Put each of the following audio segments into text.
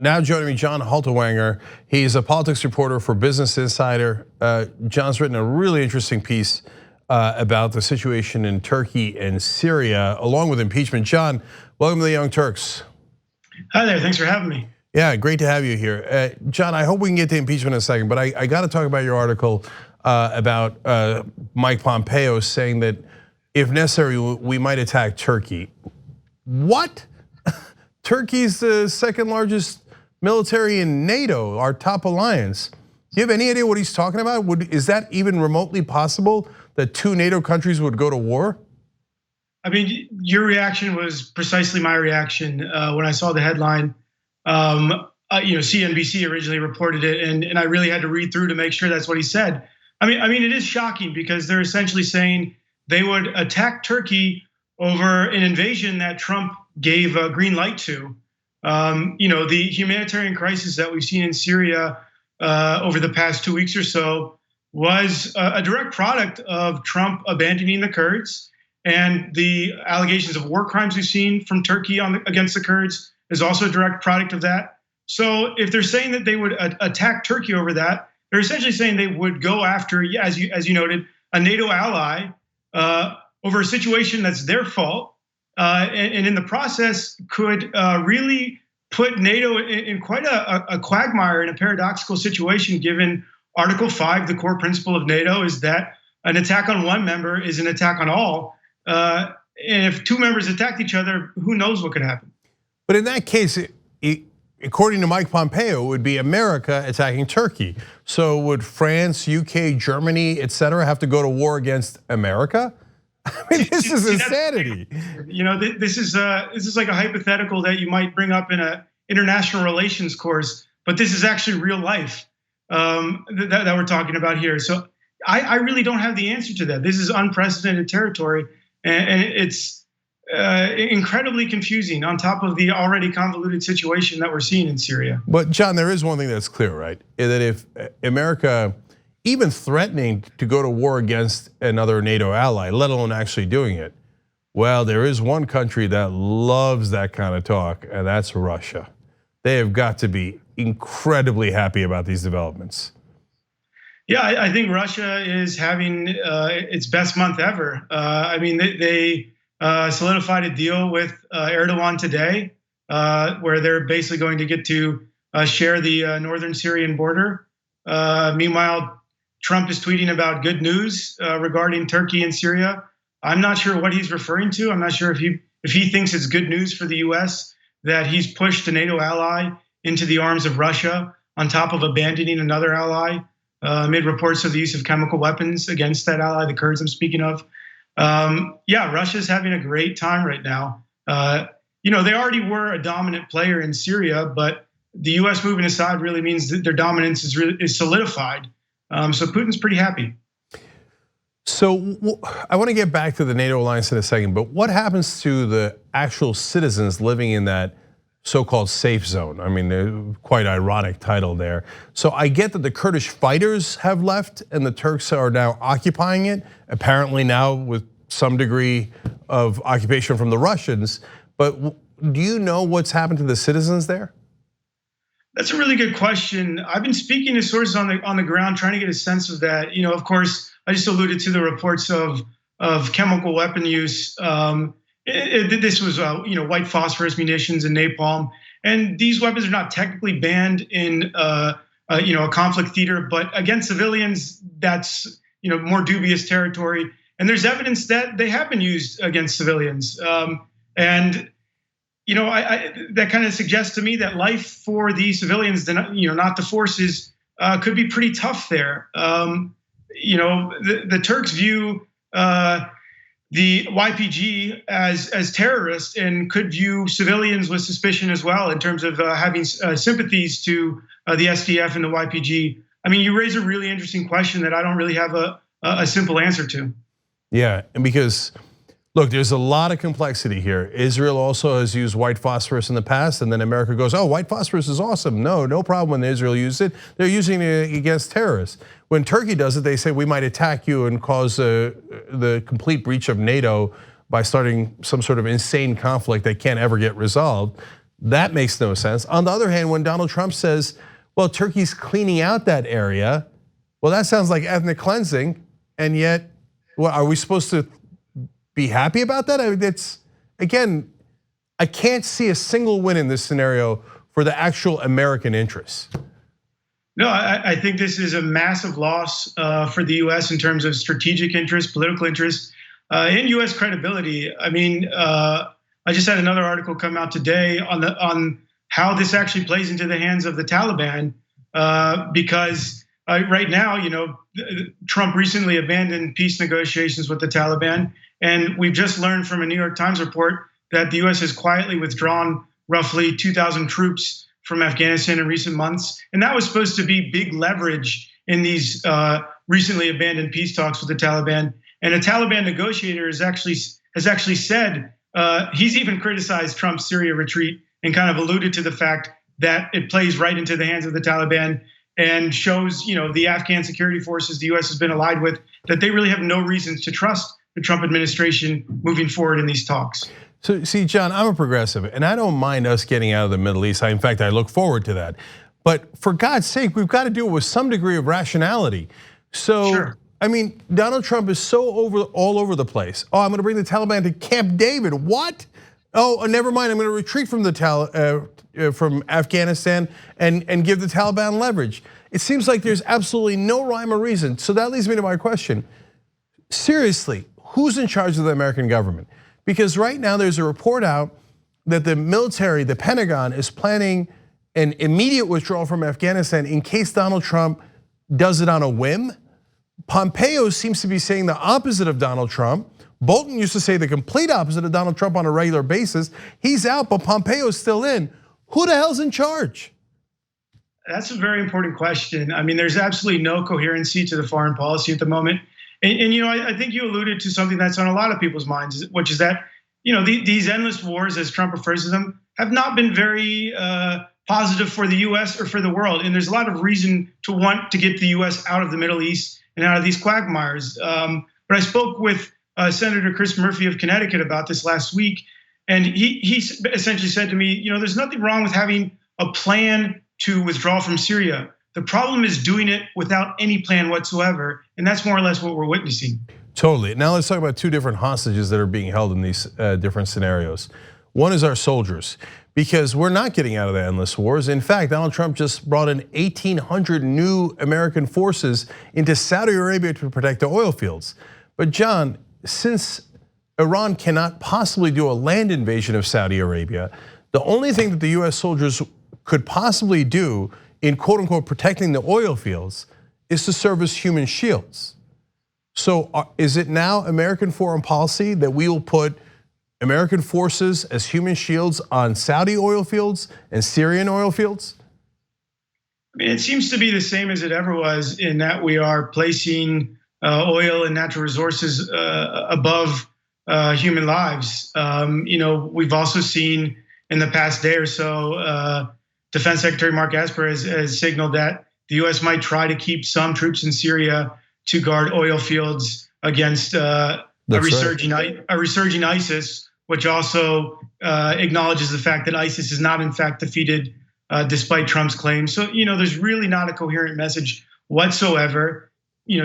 Now joining me, John Haltiwanger. He's a politics reporter for Business Insider. John's written a really interesting piece about the situation in Turkey and Syria, along with impeachment. John, welcome to the Young Turks. Hi there, thanks for having me. Yeah, great to have you here. John, I hope we can get to impeachment in a second, but I got to talk about your article about Mike Pompeo saying that if necessary, we might attack Turkey. What? Turkey's the second largest military in NATO, our top alliance. Do you have any idea what he's talking about? Is that even remotely possible that two NATO countries would go to war? I mean, your reaction was precisely my reaction when I saw the headline. CNBC originally reported it, and I really had to read through to make sure that's what he said. I mean, it is shocking because they're essentially saying they would attack Turkey over an invasion that Trump gave a green light to. The humanitarian crisis that we've seen in Syria over the past 2 weeks or so was a direct product of Trump abandoning the Kurds, and the allegations of war crimes we've seen from Turkey against the Kurds is also a direct product of that. So if they're saying that they would attack Turkey over that, they're essentially saying they would go after, as you noted, a NATO ally over a situation that's their fault. And in the process could really put NATO in quite a quagmire and a paradoxical situation, given Article 5, the core principle of NATO, is that an attack on one member is an attack on all. And if two members attacked each other, who knows what could happen? But in that case, according to Mike Pompeo, it would be America attacking Turkey. So would France, UK, Germany, et cetera, have to go to war against America? I mean, this is insanity. This is like a hypothetical that you might bring up in an international relations course, but this is actually real life that we're talking about here. So I really don't have the answer to that. This is unprecedented territory, and it's incredibly confusing on top of the already convoluted situation that we're seeing in Syria. But John, there is one thing that's clear, right? That if America, even threatening to go to war against another NATO ally, let alone actually doing it, well, there is one country that loves that kind of talk, and that's Russia. They have got to be incredibly happy about these developments. Yeah, I think Russia is having its best month ever. They solidified a deal with Erdogan today, where they're basically going to get to share the northern Syrian border. Meanwhile, Trump is tweeting about good news regarding Turkey and Syria. I'm not sure what he's referring to. I'm not sure if he thinks it's good news for the US that he's pushed a NATO ally into the arms of Russia on top of abandoning another ally, amid reports of the use of chemical weapons against that ally, the Kurds I'm speaking of. Russia's having a great time right now. They already were a dominant player in Syria, but the US moving aside really means that their dominance is solidified. So Putin's pretty happy. So I want to get back to the NATO alliance in a second, but what happens to the actual citizens living in that so-called safe zone? I mean, quite ironic title there. So I get that the Kurdish fighters have left and the Turks are now occupying it, apparently now with some degree of occupation from the Russians. But do you know what's happened to the citizens there? That's a really good question. I've been speaking to sources on the ground, trying to get a sense of that. Of course, I just alluded to the reports of chemical weapon use. This was white phosphorus munitions and napalm, and these weapons are not technically banned in a conflict theater, but against civilians, that's more dubious territory. And there's evidence that they have been used against civilians, that kind of suggests to me that life for the civilians, not the forces, could be pretty tough there. The Turks view the YPG as terrorists and could view civilians with suspicion as well in terms of having sympathies to the SDF and the YPG. I mean, you raise a really interesting question that I don't really have a simple answer to. Yeah, and because look, there's a lot of complexity here. Israel also has used white phosphorus in the past, and then America goes, oh, white phosphorus is awesome. No problem when Israel used it. They're using it against terrorists. When Turkey does it, they say we might attack you and cause the complete breach of NATO by starting some sort of insane conflict that can't ever get resolved. That makes no sense. On the other hand, when Donald Trump says, well, Turkey's cleaning out that area, well, that sounds like ethnic cleansing. And yet, well, are we supposed to be happy about that? I mean, it's, again, I can't see a single win in this scenario for the actual American interests. No, I think this is a massive loss for the US in terms of strategic interest, political interest, and US credibility. I mean, I just had another article come out today on how this actually plays into the hands of the Taliban, because right now, Trump recently abandoned peace negotiations with the Taliban, and we've just learned from a New York Times report that the US has quietly withdrawn roughly 2,000 troops from Afghanistan in recent months, and that was supposed to be big leverage in these recently abandoned peace talks with the Taliban. And a Taliban negotiator has actually said, he's even criticized Trump's Syria retreat and kind of alluded to the fact that it plays right into the hands of the Taliban and shows, the Afghan security forces the US has been allied with, that they really have no reasons to trust the Trump administration moving forward in these talks. So see, John, I'm a progressive, and I don't mind us getting out of the Middle East. In fact, I look forward to that. But for God's sake, we've got to do it with some degree of rationality. So, sure. I mean, Donald Trump is so all over the place. Oh, I'm going to bring the Taliban to Camp David. What? Oh, never mind. I'm going to retreat from Afghanistan and give the Taliban leverage. It seems like there's absolutely no rhyme or reason. So that leads me to my question. Seriously, who's in charge of the American government? Because right now there's a report out that the military, the Pentagon, is planning an immediate withdrawal from Afghanistan in case Donald Trump does it on a whim. Pompeo seems to be saying the opposite of Donald Trump. Bolton used to say the complete opposite of Donald Trump on a regular basis. He's out, but Pompeo's still in. Who the hell's in charge? That's a very important question. I mean, there's absolutely no coherency to the foreign policy at the moment. And I think you alluded to something that's on a lot of people's minds, which is that these endless wars, as Trump refers to them, have not been very positive for the US or for the world. And there's a lot of reason to want to get the US out of the Middle East and out of these quagmires. But I spoke with Senator Chris Murphy of Connecticut about this last week, and he essentially said to me, there's nothing wrong with having a plan to withdraw from Syria. The problem is doing it without any plan whatsoever, and that's more or less what we're witnessing. Totally. Now let's talk about two different hostages that are being held in these different scenarios. One is our soldiers, because we're not getting out of the endless wars. In fact, Donald Trump just brought in 1,800 new American forces into Saudi Arabia to protect the oil fields. But John, since Iran cannot possibly do a land invasion of Saudi Arabia, the only thing that the US soldiers could possibly do in quote unquote protecting the oil fields is to serve as human shields. So is it now American foreign policy that we will put American forces as human shields on Saudi oil fields and Syrian oil fields? I mean, it seems to be the same as it ever was, in that we are placing oil and natural resources above human lives. We've also seen in the past day or so, Defense Secretary Mark Esper has signaled that the US might try to keep some troops in Syria to guard oil fields against a resurging ISIS, which also acknowledges the fact that ISIS is not in fact defeated despite Trump's claims. So, there's really not a coherent message whatsoever.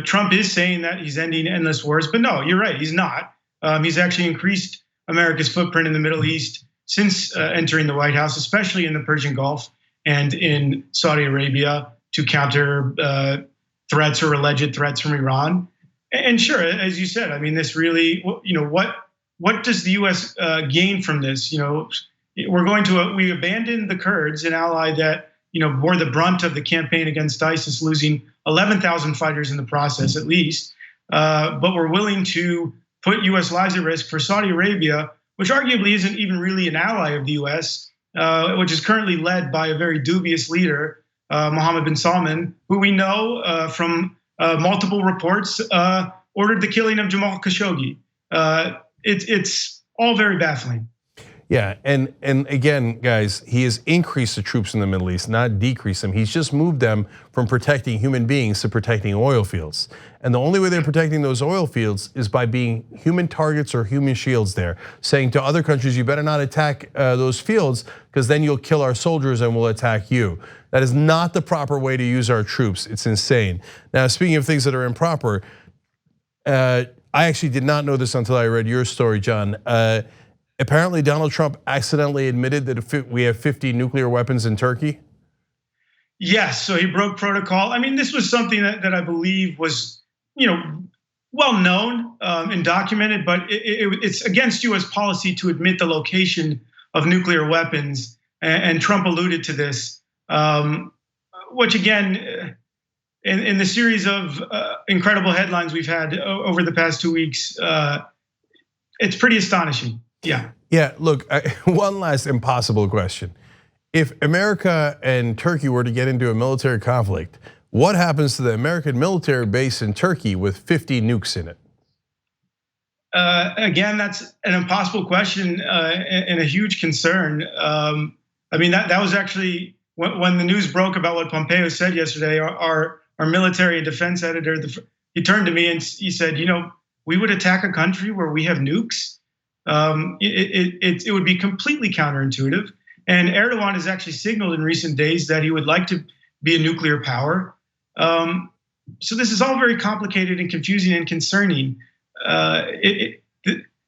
Trump is saying that he's ending endless wars, but no, you're right, he's not. He's actually increased America's footprint in the Middle East since entering the White House, especially in the Persian Gulf and in Saudi Arabia, to counter threats or alleged threats from Iran. And sure, as you said, I mean, this really, what does the US gain from this? We abandoned the Kurds, an ally that bore the brunt of the campaign against ISIS, losing 11,000 fighters in the process at least. But we're willing to put US lives at risk for Saudi Arabia, which arguably isn't even really an ally of the US, which is currently led by a very dubious leader, Mohammed bin Salman, who we know from multiple reports ordered the killing of Jamal Khashoggi. It's all very baffling. Yeah, and again, guys, he has increased the troops in the Middle East, not decreased them. He's just moved them from protecting human beings to protecting oil fields. And the only way they're protecting those oil fields is by being human targets or human shields there, saying to other countries, you better not attack those fields because then you'll kill our soldiers and we'll attack you. That is not the proper way to use our troops. It's insane. Now, speaking of things that are improper, I actually did not know this until I read your story, John. Apparently, Donald Trump accidentally admitted that we have 50 nuclear weapons in Turkey. Yes, so he broke protocol. I mean, this was something that I believe was, well known and documented, but it's against U.S. policy to admit the location of nuclear weapons, and Trump alluded to this, which again, in the series of incredible headlines we've had over the past 2 weeks, it's pretty astonishing. Yeah, look, one last impossible question. If America and Turkey were to get into a military conflict, what happens to the American military base in Turkey with 50 nukes in it? Again, that's an impossible question and a huge concern. I mean, that was actually when the news broke about what Pompeo said yesterday. Our military and defense editor, he turned to me and he said, we would attack a country where we have nukes. It would be completely counterintuitive. And Erdogan has actually signaled in recent days that he would like to be a nuclear power. So this is all very complicated and confusing and concerning. The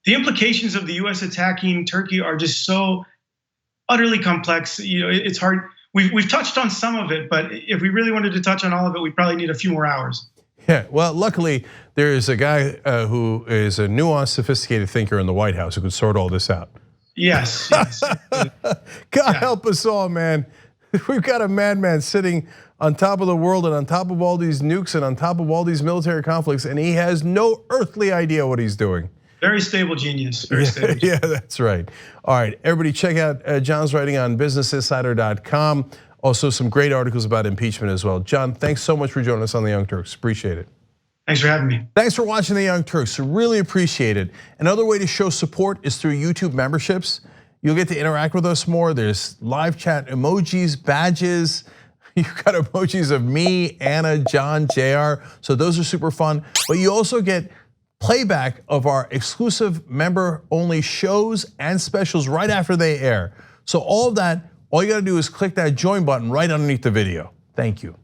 implications of the U.S. attacking Turkey are just so utterly complex. It's hard. We've touched on some of it, but if we really wanted to touch on all of it, we'd probably need a few more hours. Yeah, well, luckily there is a guy who is a nuanced, sophisticated thinker in the White House who could sort all this out. Yes. God help us all, man. We've got a madman sitting on top of the world and on top of all these nukes and on top of all these military conflicts, and he has no earthly idea what he's doing. Very stable genius. Very stable genius. Yeah, that's right. All right, everybody check out John's writing on businessinsider.com. Also, some great articles about impeachment as well. John, thanks so much for joining us on the Young Turks. Appreciate it. Thanks for having me. Thanks for watching the Young Turks. Really appreciate it. Another way to show support is through YouTube memberships. You'll get to interact with us more. There's live chat emojis, badges. You've got emojis of me, Anna, John, JR. So those are super fun. But you also get playback of our exclusive member-only shows and specials right after they air. So all of that, all you gotta do is click that join button right underneath the video. Thank you.